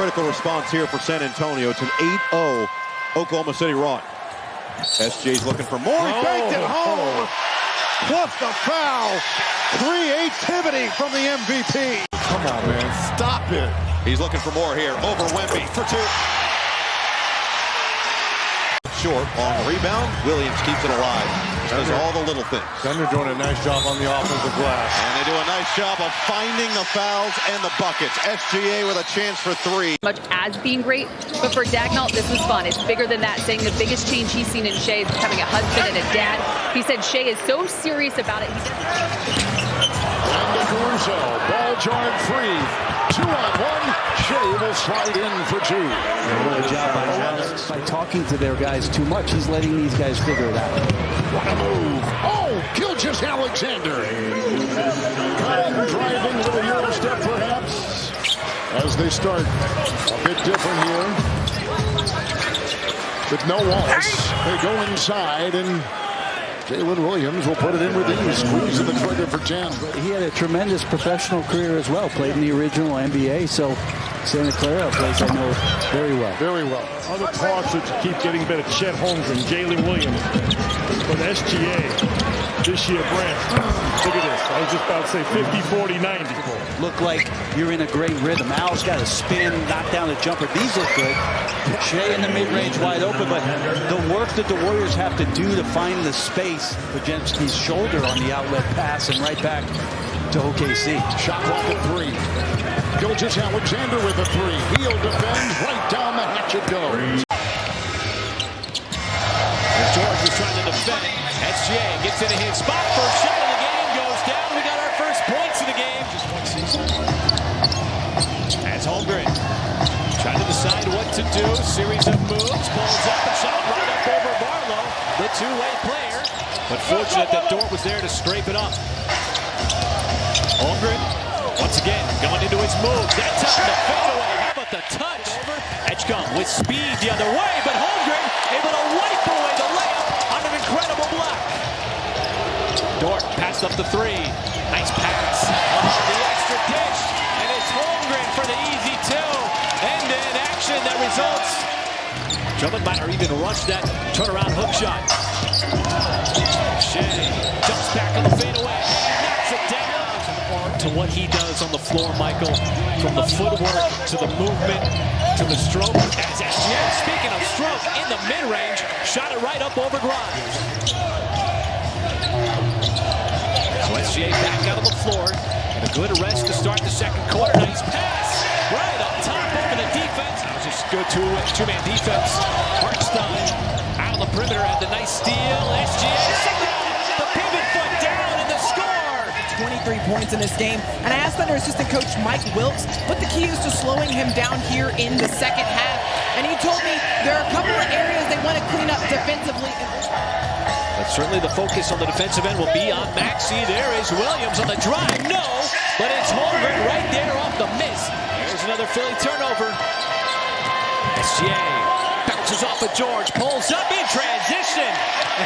Critical response here for San Antonio. It's an 8-0 Oklahoma City run. SJ's looking for more. He banked it home. Plus the foul. Creativity from the MVP. Come on, man. Stop it. He's looking for more here. Over Wemby for two. Short on the rebound. Williams keeps it alive. Does all the little things. Thunder doing a nice job on the offensive glass. And they do a nice job of finding the fouls and the buckets. SGA with a chance for three. Much as being great, but for Dagnall, this was fun. It's bigger than that, saying the biggest change he's seen in Shai is becoming a husband and a dad. He said Shai is so serious about it. And to Caruso, ball jarred free. 2-on-1. Shai will slide in for two. What a job by talking to their guys too much. He's letting these guys figure it out. What a move. Oh, Gilgeous-Alexander. Driving with a Euro step perhaps. As they start a bit different here. With no Wallace, they go inside and Jalen Williams will put it in with ease, squeezing the trigger for 10. He had a tremendous professional career as well. Played in the original NBA, so Santa Clara, a place I know very well. Very well. Other parts that keep getting better. Chet Holmgren, Jalen Williams. But SGA, this year, Brant. Look at this. I was just about to say 50, 40, 90. Look like you're in a great rhythm. Al's got a spin, knock down a jumper. These look good. Shai in the mid-range wide open, but the work that the Warriors have to do to find the space for Jenski's shoulder on the outlet pass and right back to OKC. Shot clock at 3. Gilgeous-Alexander with a 3. He'll defend. Right down the hatch it goes. George was trying to defend. SGA gets into his spot. First shot of the game goes down. We got our first points of the game. Just one season. As Holmgren trying to decide what to do. Series of moves. Pulls up a shot right up over Barlow. The two-way player. But fortunate that Dort was there to scrape it up. Holmgren once again going into his moves. That time the fadeaway. How about the touch? Edgecombe with speed the other way. But Holmgren able to wipe away the layup on an incredible block. Dort passed up the 3. Nice pass. The extra dish. And it's Holmgren for the easy 2. End-to-end action that results. Drummond might or even rush that turnaround hook shot. Shai jumps back on the fadeaway. Knocks it down. To what he does on the floor, Michael. From the footwork to the movement to the stroke. As SGA, speaking of stroke, in the mid-range, shot it right up over Grimes. So SGA back out on the floor. And a good rest to start the second quarter. Nice pass. Right up top over the defense. That was just good two-man defense. Hartenstein out on the perimeter had the nice steal. SGA, the pivot foot down and the score. 23 points in this game. And I asked Thunder assistant coach Mike Wilkes what the key is to slowing him down here in the second half. And he told me there are a couple of areas they want to clean up defensively. But certainly the focus on the defensive end will be on Maxey. There is Williams on the drive. No, but it's Holmgren right there off the miss. There's another Philly turnover. SGA bounces off of George, pulls up in transition.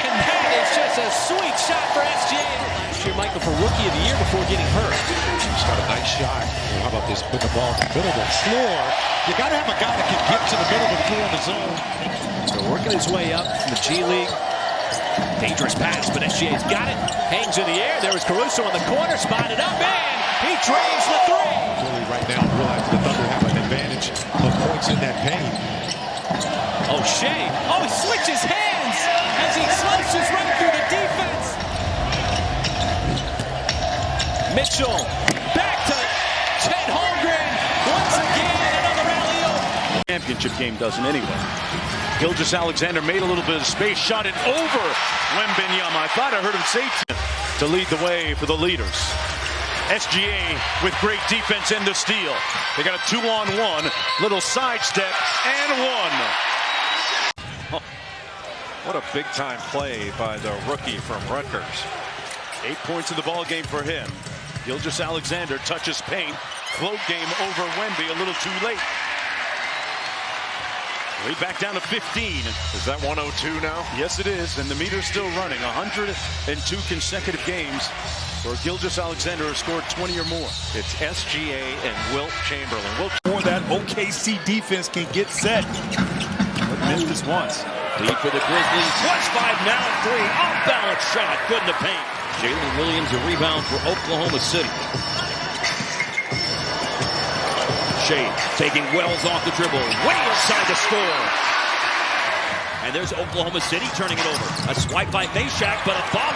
And that is just a sweet shot for SGA. Last year, Michael, for Rookie of the Year before getting hurt. He's got a nice shot. Well, how about this? Put the ball in the middle of the floor. You got to have a guy that can get to the middle of the floor in the zone. So working his way up from the G League. Dangerous pass, but SGA's got it. Hangs in the air. There was Caruso in the corner, spotted up, and he drains the 3. Really right now, realize the Thunder have an advantage of points in that paint. Oh, Shai. Oh, he switches hands as he slices right through the defense. Mitchell back to Chet Holmgren. Once again, another alley-oop. Championship game doesn't anyway. Gilgeous-Alexander made a little bit of space, shot it over Wembanyama. I thought I heard him say to lead the way for the leaders. SGA with great defense and the steal. They got a 2-on-1, little sidestep, and 1. Oh, what a big-time play by the rookie from Rutgers. 8 points in the ball game for him. Gilgeous-Alexander touches paint. Float game over Wemby, a little too late. Lead back down to 15. Is that 102 now? Yes, it is, and the meter's still running. 102 consecutive games where Gilgeous-Alexander has scored 20 or more. It's SGA and Wilt Chamberlain. before that OKC defense can get set. What Memphis wants. Lead for the Grizzlies. +5 now, 3. Off-balance shot. Good in the paint. Jalen Williams a rebound for Oklahoma City. Shai taking Wells off the dribble. Way inside the score. And there's Oklahoma City turning it over. A swipe by Meshack, but a foul.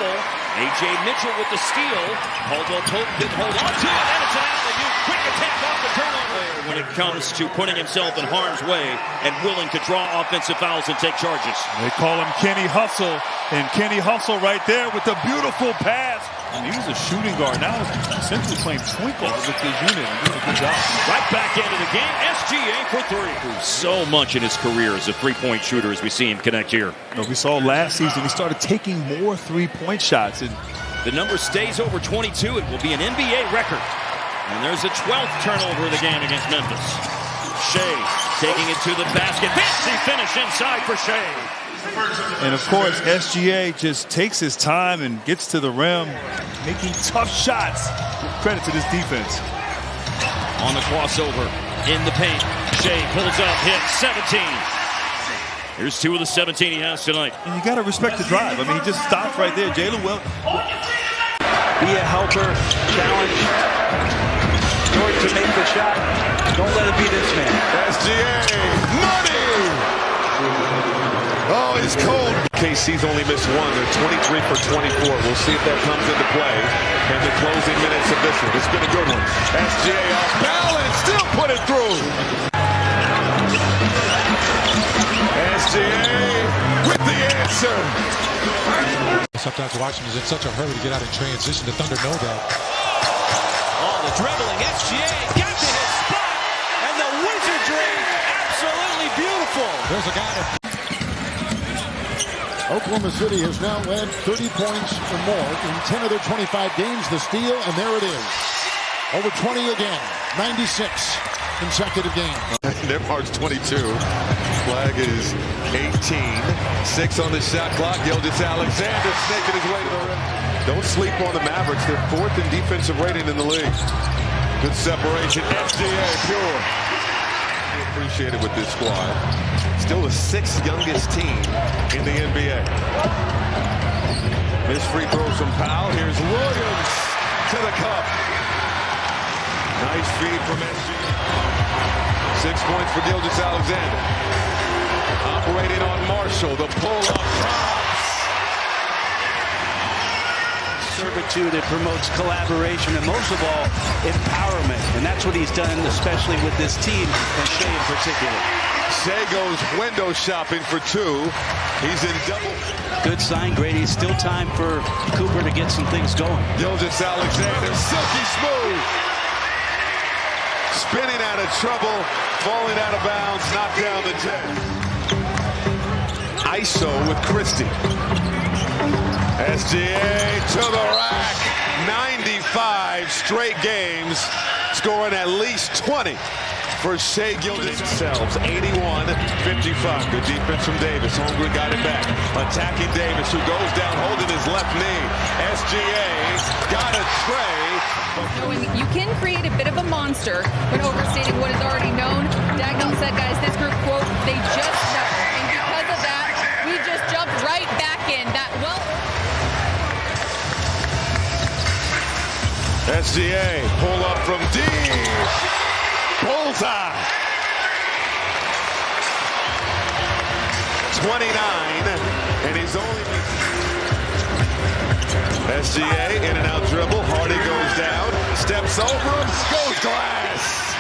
A.J. Mitchell with the steal. Caldwell Pope didn't hold on to it, and it's an alley-oop. Quick attack off the turnover. When it comes to putting himself in harm's way and willing to draw offensive fouls and take charges. They call him Kenny Hustle, and Kenny Hustle right there with the beautiful pass. And he was a shooting guard. Now he's essentially playing point guard with his unit and doing a good job. Right back into the game. SGA for 3. So much in his career as a three-point shooter as we see him connect here. You know, we saw last season he started taking more three-point shots. And the number stays over 22. It will be an NBA record. And there's a 12th turnover of the game against Memphis. Shai taking it to the basket. Fancy finish inside for Shai. And, of course, SGA just takes his time and gets to the rim, making tough shots. Give credit to this defense. On the crossover, in the paint. Shai pulls up, hits, 17. Here's 2 of the 17 he has tonight. And you got to respect the drive. I mean, he just stops right there. Jalen will be a helper, challenge George to make the shot. Don't let it be this man. SGA, money! Oh, he's cold. KC's only missed 1. They're 23 for 24. We'll see if that comes into play in the closing minutes of this one. It's been a good one. SGA off balance, still put it through. SGA with the answer. Sometimes Washington's in such a hurry to get out in transition. The Thunder know that. Oh, the dribbling. SGA got to his spot. And the wizardry, absolutely beautiful. There's a guy that... Oklahoma City has now led 30 points or more in 10 of their 25 games. The steal, and there it is. Over 20 again. 96 consecutive games. Their mark's 22. Flag is 18. 6 on the shot clock. Gilgeous-Alexander snaking his way to the rim. Don't sleep on the Mavericks. They're 4th in defensive rating in the league. Good separation. SGA pure. Appreciated with this squad. Still the 6th youngest team in the NBA. Missed free throws from Powell. Here's Williams to the cup. Nice feed from SGA. 6 points for Gilgeous-Alexander. Operating on Marshall. The pull-up drops. Servitude, it promotes collaboration and most of all, empowerment. And that's what he's done, especially with this team, and Shai in particular. Shai goes window shopping for 2. He's in double. Good sign, Grady. Still time for Cooper to get some things going. Gilgeous-Alexander, silky smooth. Spinning out of trouble, falling out of bounds, knocked down the 10. ISO with Christie. SGA to the rack. 95 straight games, scoring at least 20 for Shai Gilgeous-Alexander. 81-55. Good defense from Davis. Holmgren got it back. Attacking Davis, who goes down holding his left knee. SGA got a tray. You can create a bit of a monster when overstating what is already known. Dagnall said, guys, this group, quote, they just know. And because of that, we just jumped right back in. SGA pull up from deep. Bullseye. 29, and he's only... SGA in and out dribble. Hardy goes down, steps over him, goes glass.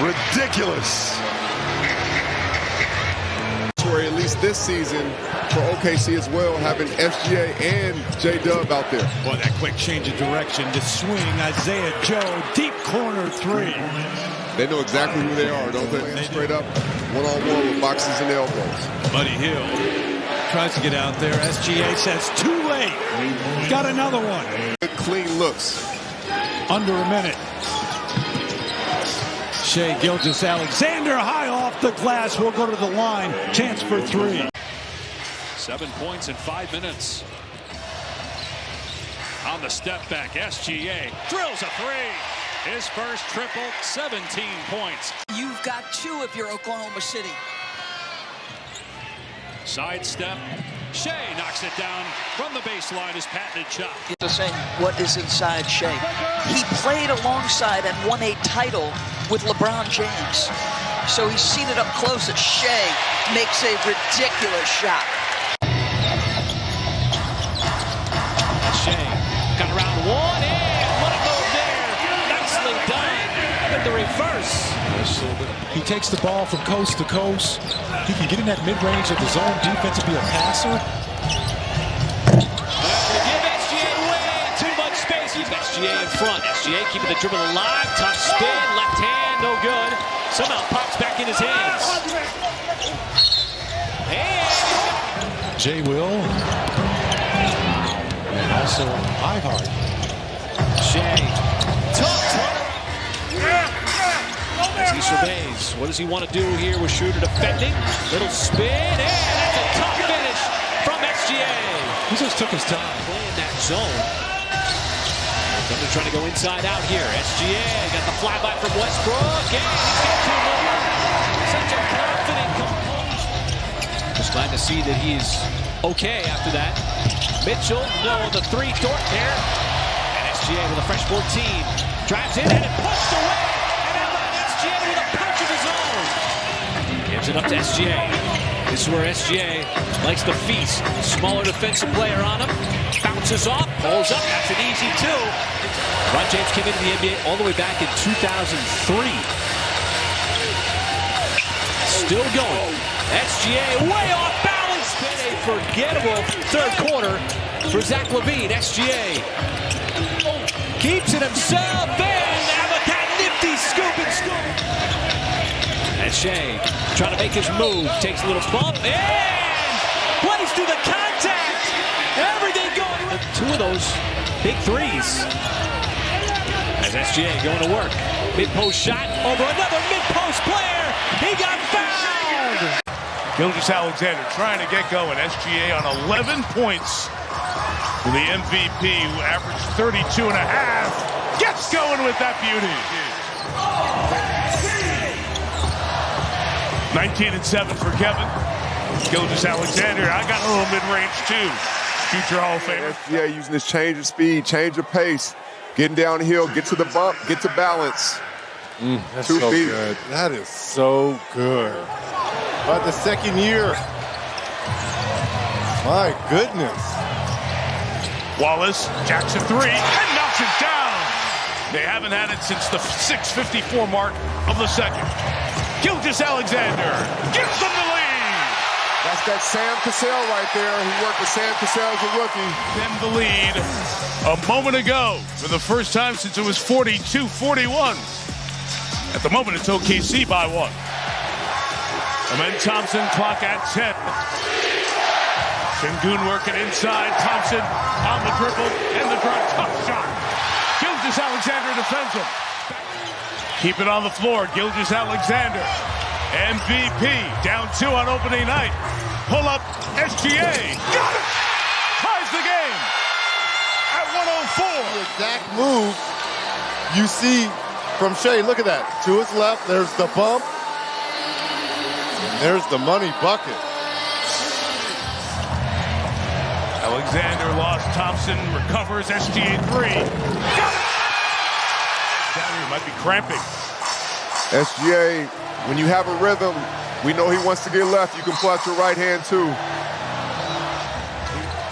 Ridiculous. At least this season for OKC as well, having SGA and J-Dub out there. Boy, that quick change of direction, the swing, Isaiah Joe, deep corner 3. They know exactly who they are, don't they? Straight up, one-on-one with boxes and elbows. Buddy Hill tries to get out there. SGA says too late. Got another one. Good clean looks. Under a minute. Shai Gilgeous-Alexander high off the glass. Will go to the line. Chance for 3. 7 points in 5 minutes. On the step back, SGA drills a 3. His first triple, 17 points. You've got 2 if you're Oklahoma City. Sidestep. Shai knocks it down from the baseline. His patented shot. The same. What is inside Shai? He played alongside and won a title with LeBron James. So he's seen it up close that Shai makes a ridiculous shot. Shai got around one and what a move there. Nicely done with the reverse. He takes the ball from coast to coast. He can get in that mid-range of the zone defense and be a passer. Give SGA away. Too much space. He's got SGA in front. SGA keeping the dribble alive. Tough spin. Left hand. No good. Somehow pops back in his hands. And Jay Will. And also Ihart. Shai. Tough. As he surveys, what does he want to do here with Schroeder defending? Little spin, and that's a tough finish from SGA. He just took his time. Playing that zone. Thunder trying to go inside out here. SGA got the flyby from Westbrook, and he's got 2 more. Such a confident composed. Just glad to see that he's okay after that. Mitchell, no on the 3, Dort there. And SGA with a fresh 14. Drives in, and it pushed away. SGA with a punch of his own. Gives it up to SGA. This is where SGA likes to feast. Smaller defensive player on him. Bounces off, pulls up. That's an easy 2. LeBron James came into the NBA all the way back in 2003. Still going. SGA way off balance. Been a forgettable 3rd quarter for Zach LaVine. SGA keeps it himself in. Nifty scoop and scoop. And Shai trying to make his move. Takes a little bump and plays through the contact. Everything going. 2 of those big 3s. As SGA going to work. Mid-post shot over another mid-post player. He got fouled. Gilgeous-Alexander trying to get going. SGA on 11 points for the MVP, who averaged 32 and a half. Gets going with that beauty. 19-7 for Kevin. Gilgeous-Alexander, I got a little mid-range too. Future Hall of Famer. SGA using his change of speed, change of pace, getting downhill, get to the bump, get to balance. That's 2 so feet. good. That is so good. But the 2nd year. My goodness. Wallace, Jackson 3, and knocks it down. They haven't had it since the 6:54 mark of the 2nd. Gilgeous-Alexander gives them the lead. That's that Sam Cassell right there. He worked with Sam Cassell as a rookie. Them the lead a moment ago for the first time since it was 42-41. At the moment, it's OKC by 1. Amen Thompson, clock at 10. Sengun working inside. Thompson on the dribble and the drive. Tough shot. Gilgeous-Alexander defends him. Keep it on the floor. Gilgeous-Alexander, MVP, down 2 on opening night. Pull up, SGA. Got it! Ties the game at 104. The exact move you see from Shai. Look at that. To his left, there's the bump. And there's the money bucket. Alexander lost. Thompson recovers. SGA 3. Got it! Down here might be cramping. SGA, when you have a rhythm, we know he wants to get left. You can pull out your right hand too.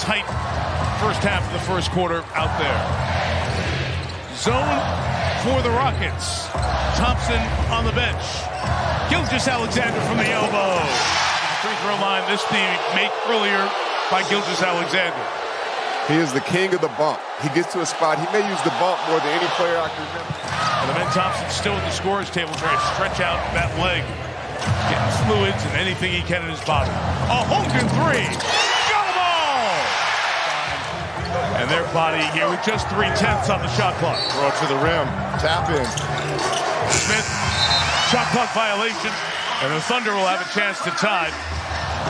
Tight first half of the first quarter out there. Zone for the Rockets. Thompson on the bench. Gilgeous-Alexander from the elbow. Free throw line. This the make earlier by Gilgeous-Alexander. He is the king of the bump. He gets to a spot. He may use the bump more than any player I can remember. And Amen Thompson still at the scorer's table trying to stretch out that leg. Getting fluids and anything he can in his body. A Holmgren 3. Got them all! And their body here with just 3/10 on the shot clock. Throw it to the rim. Tap in. Smith, shot clock violation. And the Thunder will have a chance to tie.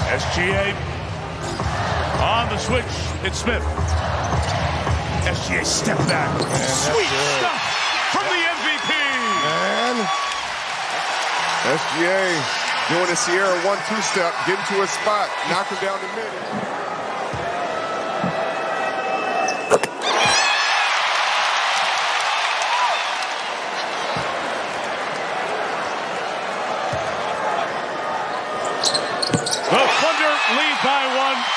SGA on the switch. It's Smith. SGA step back. Sweet stuff from the MVP. SGA doing a Sierra 1-2 step, getting to his spot, knocking down the mid. The Thunder lead by 1.